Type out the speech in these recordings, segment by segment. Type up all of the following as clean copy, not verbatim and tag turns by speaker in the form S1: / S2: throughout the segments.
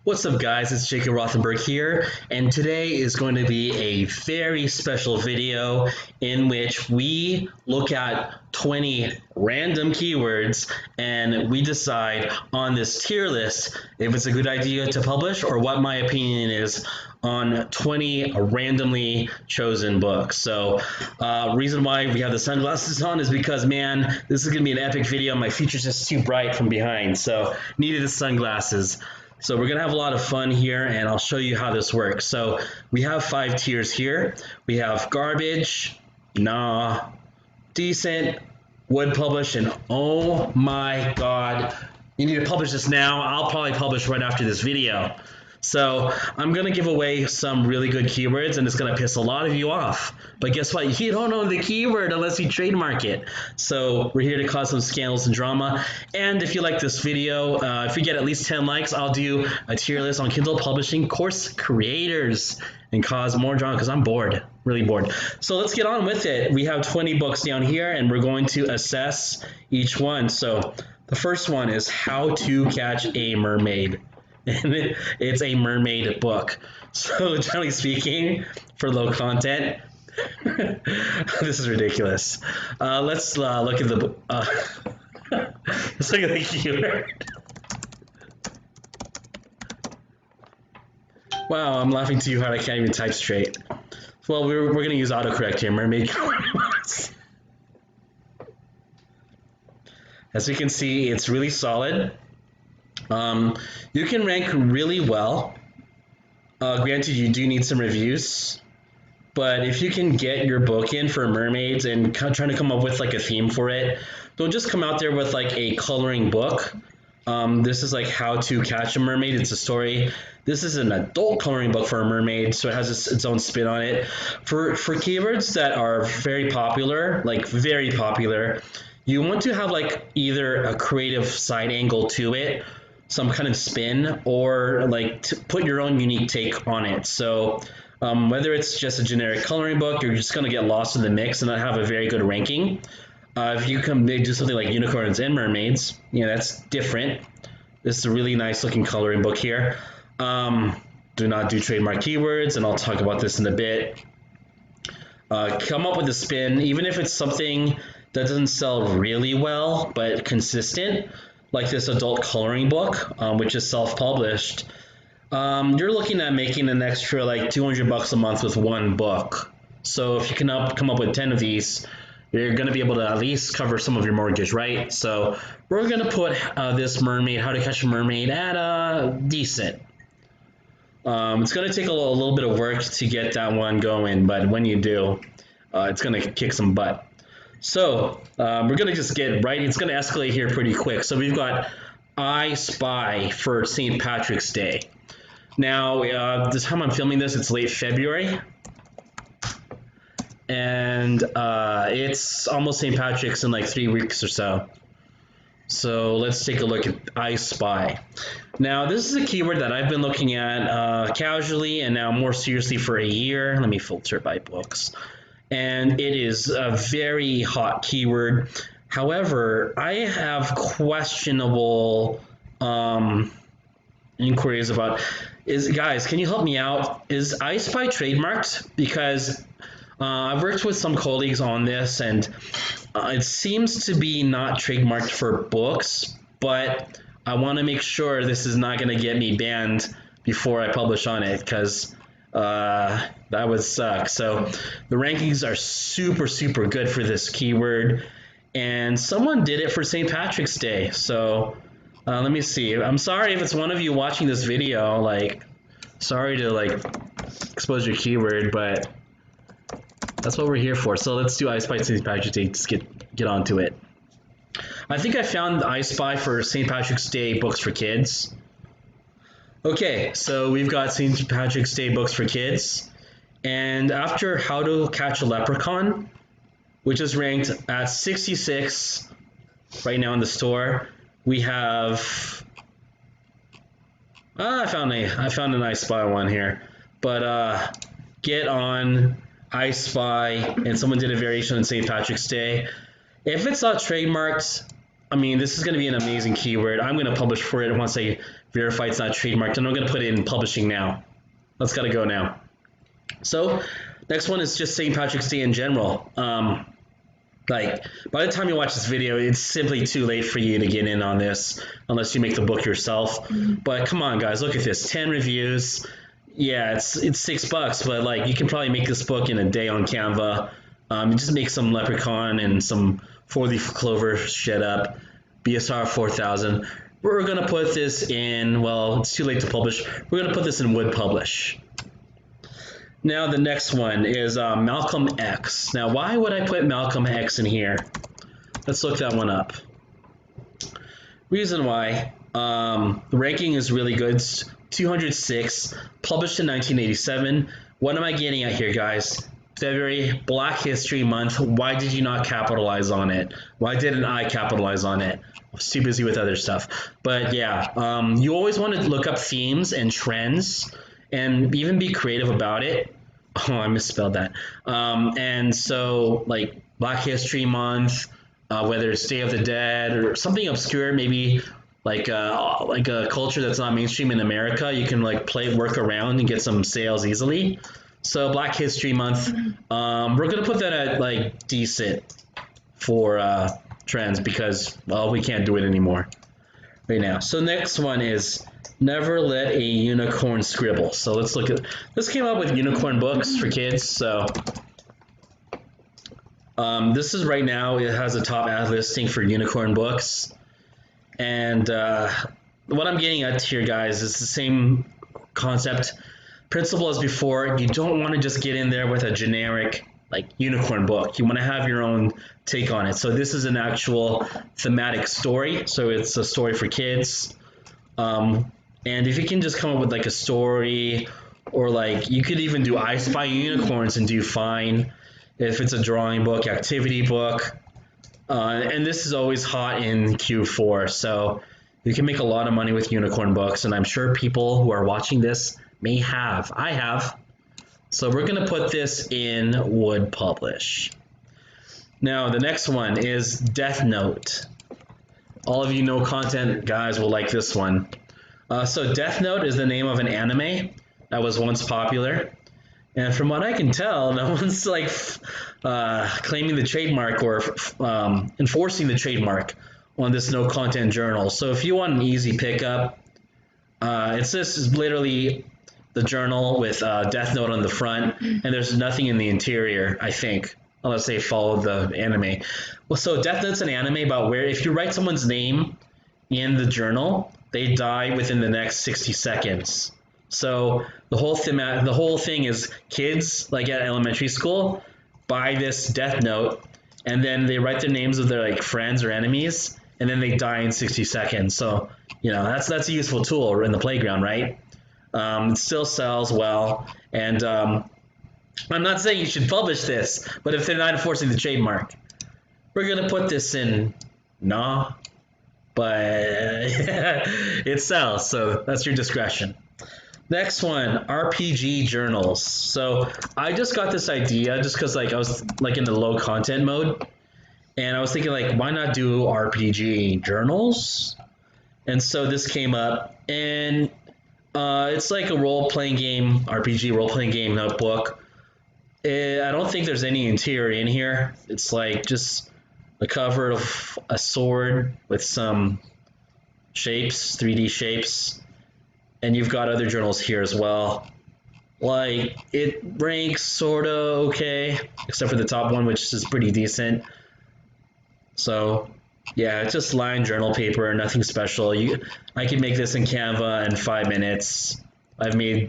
S1: What's up, guys? It's Jacob Rothenberg here, and today is going to be a very special video in which we look at 20 random keywords and we decide on this tier list if it's a good idea to publish or what my opinion is on 20 randomly chosen books. So reason why we have the sunglasses on is because, man, this is going to be an epic video. My future's just too bright from behind, so needed the sunglasses. So we're gonna have a lot of fun here, and I'll show you how this works. So we have 5 tiers here. We have garbage, nah, decent, would publish, and oh my god, you need to publish this now. I'll probably publish right after this video. So I'm gonna give away some really good keywords, and it's gonna piss a lot of you off. But guess what? You don't know the keyword unless you trademark it. So we're here to cause some scandals and drama. And if you like this video, if we get at least 10 likes, I'll do a tier list on Kindle publishing course creators and cause more drama because I'm bored, really bored. So let's get on with it. We have 20 books down here, and we're going to assess each one. So the first one is How to Catch a Mermaid. And it's a mermaid book. So generally speaking, for low content, this is ridiculous. Let's look at the let's look at the keyword. Wow, I'm laughing too hard. I can't even type straight. Well, we're gonna use autocorrect here. Mermaid. As you can see, it's really solid. You can rank really well. Granted, you do need some reviews, but if you can get your book in for mermaids and trying to come up with like a theme for it, don't just come out there with like a coloring book. This is like How to Catch a Mermaid. It's a story. This is an adult coloring book for a mermaid, so it has its own spin on it. For keywords that are very popular, like very popular, you want to have like either a creative side angle to it, some kind of spin, or like to put your own unique take on it. So whether it's just a generic coloring book, you're just going to get lost in the mix and not have a very good ranking. If you can do something like unicorns and mermaids, that's different. This is a really nice looking coloring book here. Do not do trademark keywords, and I'll talk about this in a bit. Come up with a spin, even if it's something that doesn't sell really well but consistent, like this adult coloring book, which is self-published. You're looking at making an extra like $200 a month with one book. So if you can come up with 10 of these, you're going to be able to at least cover some of your mortgage, right? So we're going to put this mermaid, How to Catch a Mermaid, at decent. It's going to take a little bit of work to get that one going, but when you do, it's going to kick some butt. So we're going to just get right. It's going to escalate here pretty quick. So we've got I Spy for St. Patrick's Day. Now, this time I'm filming this, it's late February. And it's almost St. Patrick's in like 3 weeks or so. So let's take a look at I Spy. Now, this is a keyword that I've been looking at casually and now more seriously for a year. Let me filter by books. And it is a very hot keyword. However, I have questionable inquiries about, guys, can you help me out? Is I Spy trademarked? Because I've worked with some colleagues on this, and it seems to be not trademarked for books, but I want to make sure this is not going to get me banned before I publish on it, because that would suck. So the rankings are super good for this keyword, and someone did it for St. Patrick's Day. So let me see. I'm sorry if it's one of you watching this video, like, sorry to like expose your keyword, but that's what we're here for. So let's do I Spy St. Patrick's Day. Just get onto it. I think I found I Spy for St. Patrick's Day books for kids. Okay, so we've got St. Patrick's Day books for kids. And after How to Catch a Leprechaun, which is ranked at 66 right now in the store, we have I found an I Spy one here. But get on I Spy, and someone did a variation on St. Patrick's Day. If it's not trademarked, I mean, this is going to be an amazing keyword. I'm going to publish for it once I Verified it's not trademarked, and I'm going to put it in publishing now. That's got to go now. So next one is just St. Patrick's Day in general. Like, by the time you watch this video, it's simply too late for you to get in on this unless you make the book yourself. But come on, guys, look at this. 10 reviews. Yeah, it's $6, but like you can probably make this book in a day on Canva. You just make some leprechaun and some four-leaf clover shed up. BSR 4000. We're going to put this in, well, it's too late to publish. We're going to put this in Wood Publish. Now the next one is Malcolm X. Now why would I put Malcolm X in here? Let's look that one up. Reason why, the ranking is really good. It's 206, published in 1987. What am I getting at here, guys? February, Black History Month. Why did you not capitalize on it? Why didn't I capitalize on it? I was too busy with other stuff. But yeah, you always want to look up themes and trends and even be creative about it. Oh, I misspelled that. And so, like Black History Month, whether it's Day of the Dead or something obscure, maybe like a culture that's not mainstream in America, you can like work around and get some sales easily. So Black History Month, we're gonna put that at like decent for trends because, well, we can't do it anymore right now. So next one is Never Let a Unicorn Scribble. So let's look at this. Came up with unicorn books for kids. So this is right now, it has a top ad listing for unicorn books. And what I'm getting at here, guys, is the same concept, principle as before. You don't want to just get in there with a generic like unicorn book. You want to have your own take on it. So this is an actual thematic story. So it's a story for kids. And if you can just come up with like a story, or like you could even do I Spy Unicorns and do fine. If it's a drawing book, activity book, and this is always hot in Q4, so you can make a lot of money with unicorn books, and I'm sure people who are watching this may have. I have. So we're going to put this in Wood Publish. Now the next one is Death Note. All of you know content guys will like this one. So Death Note is the name of an anime that was once popular. And from what I can tell, no one's like claiming the trademark or enforcing the trademark on this no content journal. So if you want an easy pickup, it's just literally the journal with Death Note on the front, and there's nothing in the interior, I think, unless they follow the anime. Well, so Death Note's an anime about where if you write someone's name in the journal, they die within the next 60 seconds. So the whole thing is kids, like at elementary school, buy this Death Note, and then they write the names of their like friends or enemies, and then they die in 60 seconds. So you know that's a useful tool in the playground, right? It still sells well, and I'm not saying you should publish this, but if they're not enforcing the trademark, we're gonna put this in nah, but it sells, so that's your discretion. Next one, RPG journals. So I just got this idea just because like I was like in the low content mode, and I was thinking like, why not do RPG journals? And so this came up, and it's like a role-playing game, RPG role-playing game notebook. I don't think there's any interior in here. It's like just the cover of a sword with some shapes, 3D shapes. And you've got other journals here as well. Like, it ranks sort of okay, except for the top one, which is pretty decent. So, yeah, it's just lined journal paper, nothing special. I can make this in Canva in 5 minutes. I made a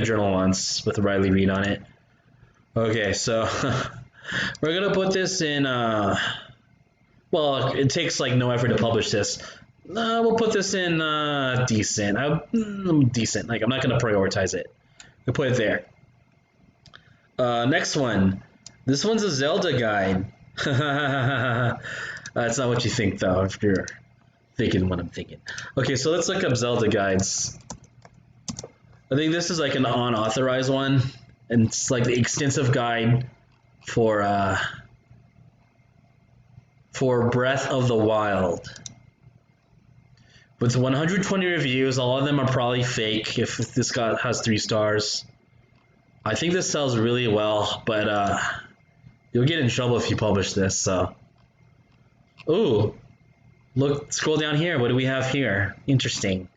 S1: journal once with Riley Reid on it. Okay, so we're gonna put this in. Well, it takes like no effort to publish this. We'll put this in decent. Decent. Like I'm not gonna prioritize it. We'll put it there. Next one. This one's a Zelda guide. That's not what you think though. If you're thinking what I'm thinking. Okay, so let's look up Zelda guides. I think this is like an unauthorized one, and it's like the extensive guide for Breath of the Wild. With 120 reviews, all of them are probably fake if this guy has 3 stars. I think this sells really well, but you'll get in trouble if you publish this, so. Ooh, look, scroll down here. What do we have here? Interesting.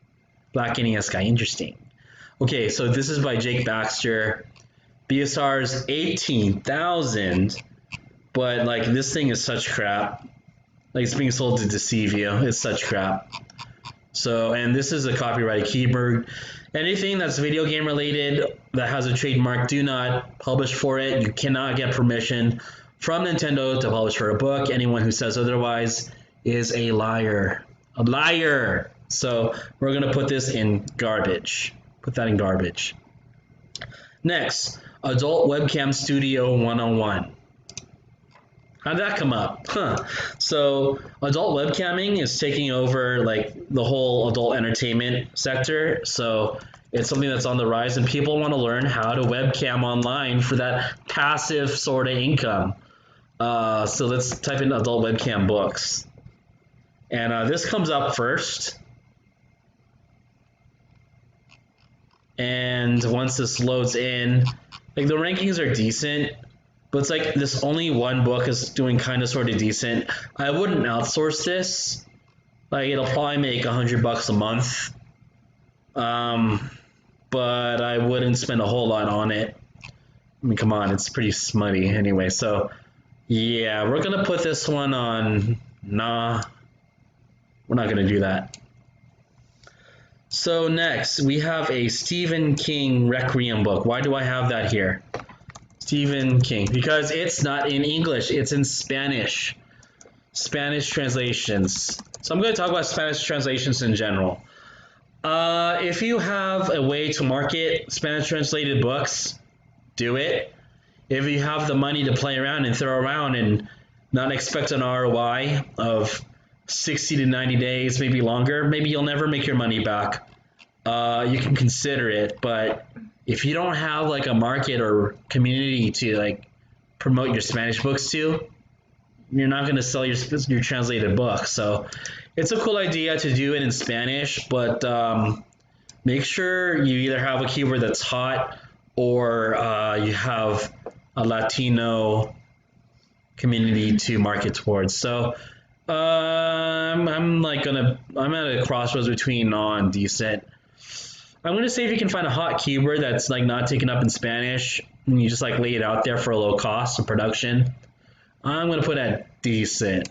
S1: Black NES guy, interesting. Okay, so this is by Jake Baxter. BSR is 18,000, but like this thing is such crap. Like it's being sold to deceive you. It's such crap. So, and this is a copyrighted keyword. Anything that's video game related that has a trademark, do not publish for it. You cannot get permission from Nintendo to publish for a book. Anyone who says otherwise is a liar. A liar! So we're going to put this in garbage. Put that in garbage. Next, Adult Webcam Studio 101. How'd that come up? So adult webcamming is taking over like the whole adult entertainment sector. So it's something that's on the rise and people want to learn how to webcam online for that passive sort of income. So let's type in adult webcam books. And this comes up first. And once this loads in, like the rankings are decent. But it's like this only one book is doing kind of sort of decent. I wouldn't outsource this. Like it'll probably make $100 a month. But I wouldn't spend a whole lot on it. I mean, come on, it's pretty smutty anyway. So yeah, we're gonna put this one on. Nah, we're not gonna do that. So next we have a Stephen King Requiem book. Why do I have that here? Stephen King, because it's not in English, it's in Spanish. Spanish translations. So I'm going to talk about Spanish translations in general. If you have a way to market Spanish translated books, do it. If you have the money to play around and throw around and not expect an ROI of 60 to 90 days, maybe longer, maybe you'll never make your money back. You can consider it, but if you don't have like a market or community to like promote your Spanish books to, you're not going to sell your translated book. So it's a cool idea to do it in Spanish, but make sure you either have a keyword that's hot or you have a Latino community to market towards. So I'm at a crossroads between non and decent. I'm going to say if you can find a hot keyword that's like not taken up in Spanish and you just like lay it out there for a low cost of production, I'm going to put at decent.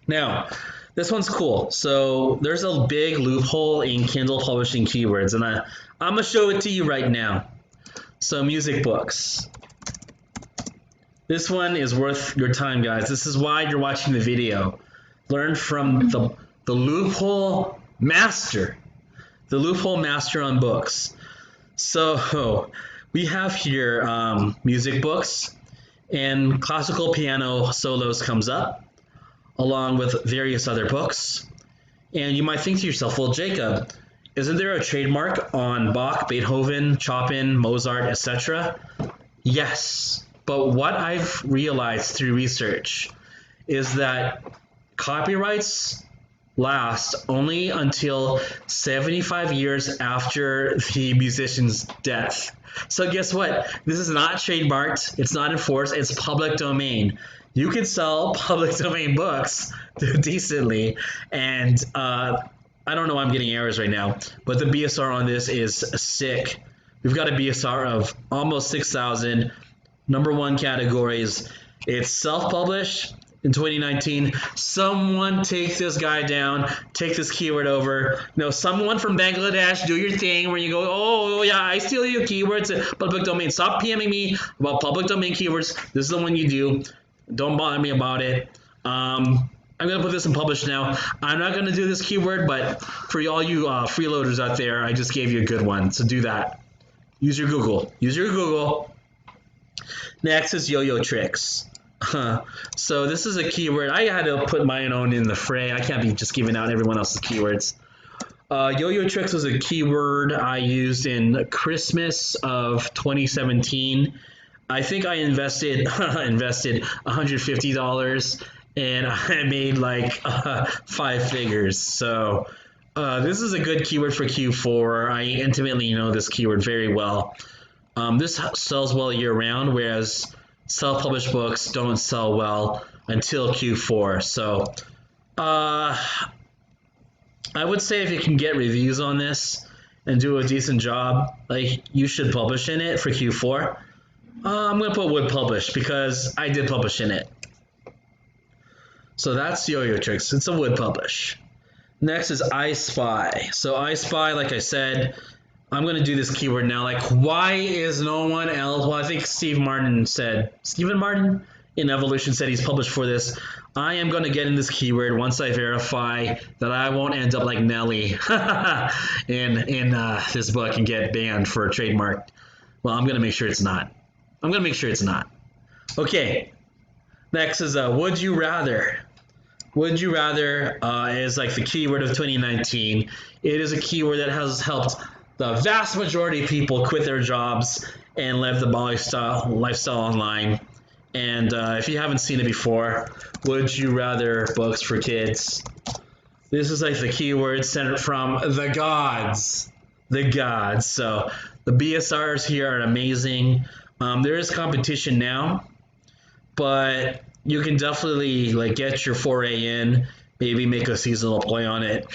S1: Now, this one's cool. So there's a big loophole in Kindle publishing keywords, and I'm going to show it to you right now. So music books. This one is worth your time, guys. This is why you're watching the video. Learn from the loophole master. The loophole master on books. So we have here music books, and classical piano solos comes up along with various other books. And you might think to yourself, well, Jacob, isn't there a trademark on Bach, Beethoven, Chopin, Mozart, etc.? Yes, but what I've realized through research is that copyrights last only until 75 years after the musician's death. So guess what? This is not trademarked. It's not enforced. It's public domain. You can sell public domain books decently. And I don't know why I'm getting errors right now, but the BSR on this is sick. We've got a BSR of almost 6,000. Number one categories. It's self-published. In 2019, someone take this guy down, take this keyword over. No, someone from Bangladesh, do your thing where you go, oh yeah, I steal your keywords, public domain. Stop PMing me about public domain keywords. This is the one you do. Don't bother me about it. I'm gonna put this in publish now. I'm not gonna do this keyword, but for all you freeloaders out there, I just gave you a good one. So do that. Use your Google. Use your Google. Next is yo-yo tricks. So this is a keyword. I had to put my own in the fray. I can't be just giving out everyone else's keywords. Yo-yo tricks was a keyword I used in Christmas of 2017. I think I invested $150 and I made like 5 figures. So this is a good keyword for Q4. I intimately know this keyword very well. This sells well year round, whereas self-published books don't sell well until Q4. So I would say if you can get reviews on this and do a decent job, like you should publish in it for Q4. I'm gonna put would publish because I did publish in it. So that's Yo-Yo Tricks. It's a would publish. Next is I Spy. So I Spy, like I said, I'm gonna do this keyword now. Like, why is no one else? Well, I think Stephen Martin in Evolution said he's published for this. I am gonna get in this keyword once I verify that I won't end up like Nelly in this book and get banned for a trademark. Well, I'm gonna make sure it's not. Okay. Next is Would You Rather. Would you rather is like the keyword of 2019. It is a keyword that has helped the vast majority of people quit their jobs and live the lifestyle online. And if you haven't seen it before, would you rather books for kids? This is like the keyword centered from the gods. So the BSRs here are amazing. There is competition now, but you can definitely like get your foray in, maybe make a seasonal play on it.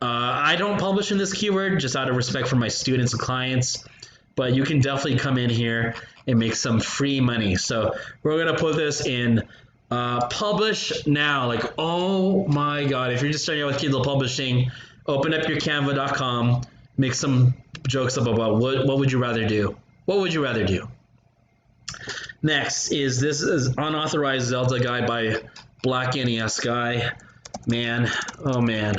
S1: I don't publish in this keyword just out of respect for my students and clients, but you can definitely come in here and make some free money. So we're gonna put this in publish now. Like, oh my God, if you're just starting out with Kindle publishing, open up your canva.com, make some jokes up about what would you rather do? What would you rather do? Next is this is Unauthorized Zelda Guide by Black NES Guy. Man, oh man.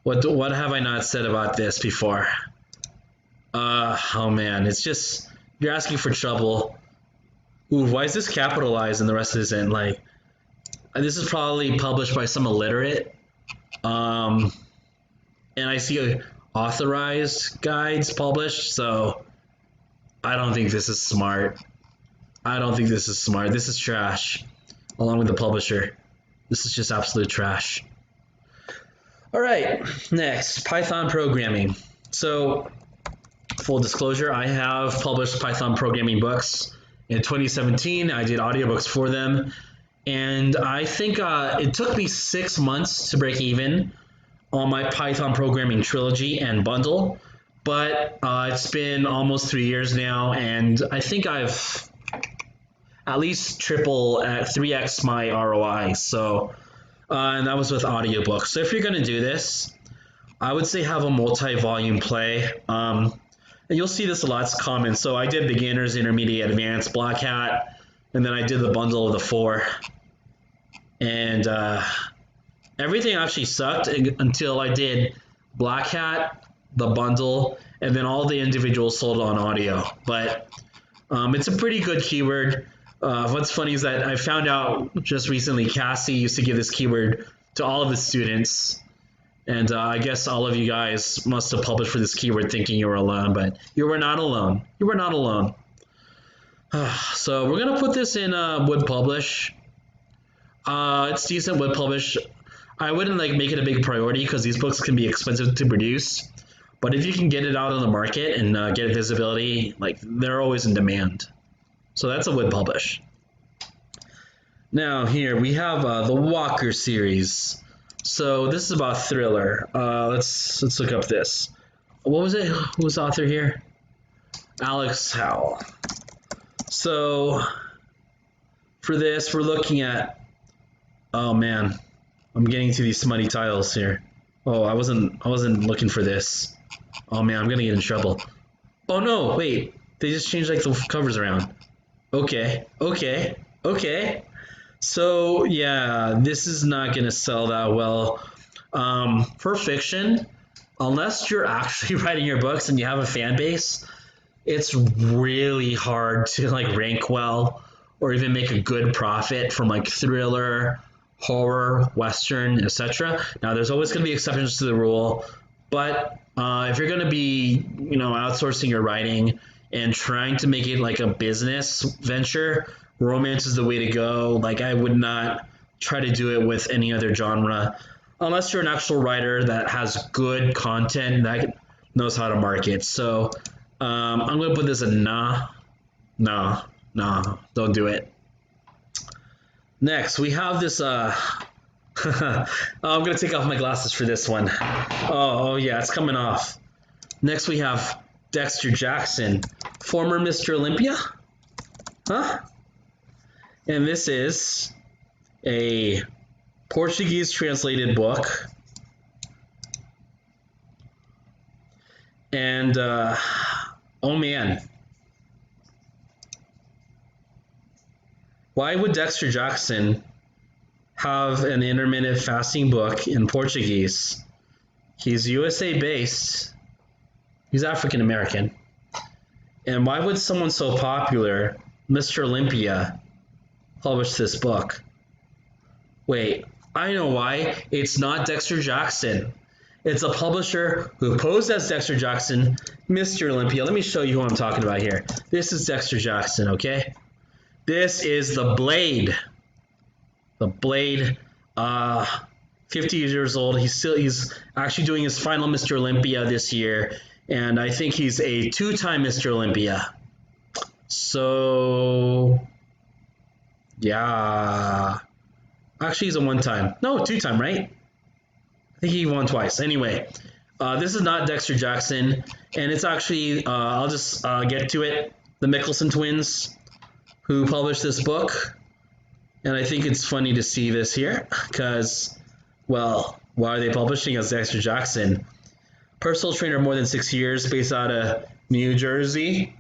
S1: What have I not said about this before? Oh man, it's just, you're asking for trouble. Ooh, why is this capitalized and the rest isn't? Like, this is probably published by some illiterate. And I see authorized guides published, so I don't think this is smart. This is trash, along with the publisher. This is just absolute trash. All right, next, Python programming. So, full disclosure, I have published Python programming books. In 2017, I did audiobooks for them. And I think it took me 6 months to break even on my Python programming trilogy and bundle. But it's been almost 3 years now, and I think I've at least 3x my ROI. So, and that was with audiobooks. So if you're going to do this, I would say have a multi-volume play. And you'll see this a lot. It's common. So I did beginners, intermediate, advanced, Black Hat, and then I did the bundle of the 4. And everything actually sucked until I did Black Hat, the bundle, and then all the individuals sold on audio. But it's a pretty good keyword. What's funny is that I found out just recently Cassie used to give this keyword to all of his students. And I guess all of you guys must have published for this keyword thinking you were alone, but you were not alone. You were not alone. So we're going to put this in would publish. It's decent, would publish. I wouldn't like make it a big priority because these books can be expensive to produce. But if you can get it out on the market and get visibility, like they're always in demand. So that's a would publish. Now here we have the Walker series. So this is about thriller. Let's look up this. What was it? Who was the author here? Alex Howell. So for this, we're looking at. Oh man, I'm getting to these smutty titles here. Oh, I wasn't looking for this. Oh man, I'm gonna get in trouble. Oh no, wait. They just changed like the covers around. Okay. So yeah, this is not gonna sell that well. For fiction, unless you're actually writing your books and you have a fan base, it's really hard to like rank well or even make a good profit from like thriller, horror, western, etc. Now there's always gonna be exceptions to the rule, but if you're gonna be, outsourcing your writing and trying to make it like a business venture romance is the way to go. Like, I would not try to do it with any other genre unless you're an actual writer that has good content that knows how to market. So I'm gonna put this a nah, don't do it. Next, we have this. I'm gonna take off my glasses for this one. Oh yeah, it's coming off. Next, we have Dexter Jackson, former Mr. Olympia, huh? And this is a Portuguese translated book. And oh man, why would Dexter Jackson have an intermittent fasting book in Portuguese? He's USA based. He's African American. And why would someone so popular, Mr. Olympia, publish this book? Wait, I know why. It's not Dexter Jackson. It's a publisher who posed as Dexter Jackson, Mr. Olympia. Let me show you who I'm talking about here. This is Dexter Jackson, okay? This is the Blade. The Blade, 50 years old. He's actually doing his final Mr. Olympia this year, and I think he's a 2-time Mr. Olympia. So, yeah. Actually, he's a 1-time. No, 2-time, right? I think he won twice. Anyway, this is not Dexter Jackson, and it's actually, I'll just get to it, the Mickelson twins who published this book. And I think it's funny to see this here because, well, why are they publishing as Dexter Jackson? Personal trainer more than 6 years, based out of New Jersey.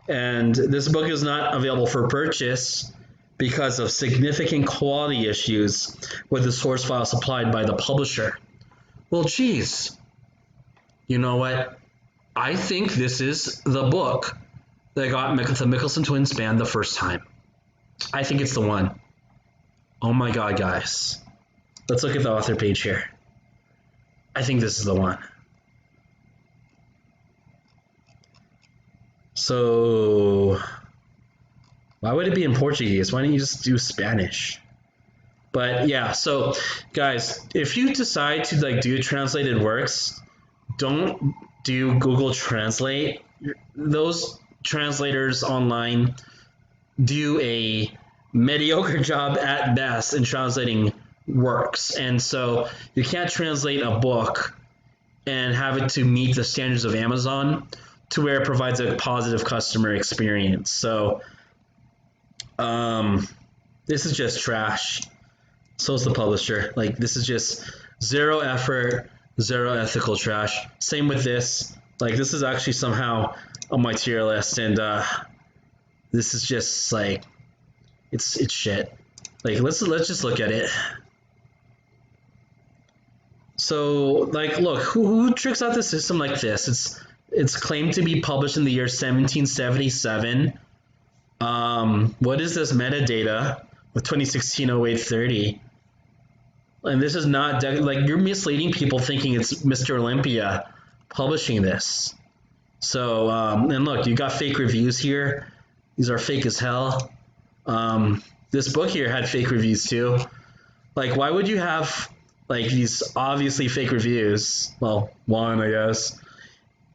S1: And this book is not available for purchase because of significant quality issues with the source file supplied by the publisher. Well, geez, you know what? I think this is the book that got the Mickelson twins banned the first time. I think it's the one. Oh my God, guys. Let's look at the author page here. I think this is the one. So, why would it be in Portuguese? Why don't you just do Spanish? But yeah, so guys, if you decide to like do translated works, don't do Google Translate. Those translators online do a mediocre job at best in translating works. And so you can't translate a book and have it to meet the standards of Amazon to where it provides a positive customer experience. So this is just trash. So is the publisher. Like, this is just zero effort, zero ethical trash. Same with this. Like, this is actually somehow on my tier list, and this is just like, it's shit. Like, let's just look at it. So, like, look, who tricks out the system like this? It's claimed to be published in the year 1777. What is this metadata with 2016-08-30? And this is not, like, you're misleading people thinking it's Mr. Olympia publishing this. So, and look, you got fake reviews here. These are fake as hell. This book here had fake reviews too. Like, why would you have, like, these obviously fake reviews? Well, one, I guess.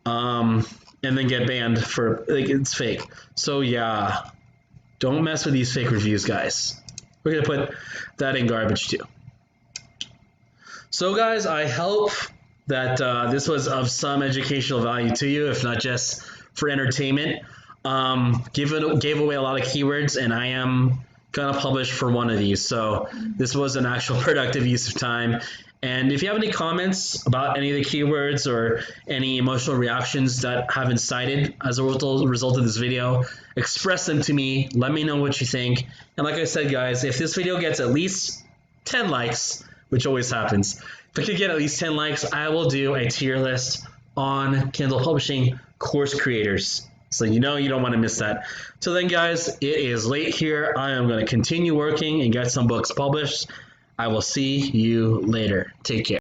S1: And then get banned for, like, it's fake. So, yeah, don't mess with these fake reviews, guys. We're going to put that in garbage too. So, guys, I hope that this was of some educational value to you, if not just for entertainment. Gave away a lot of keywords, and I am going to publish for one of these. So this was an actual productive use of time. And if you have any comments about any of the keywords or any emotional reactions that have been cited as a result of this video, express them to me. Let me know what you think. And like I said, guys, if this video gets at least 10 likes, which always happens, if I could get at least 10 likes, I will do a tier list on Kindle Publishing course creators. So you know you don't want to miss that. So then, guys, it is late here. I am going to continue working and get some books published. I will see you later. Take care.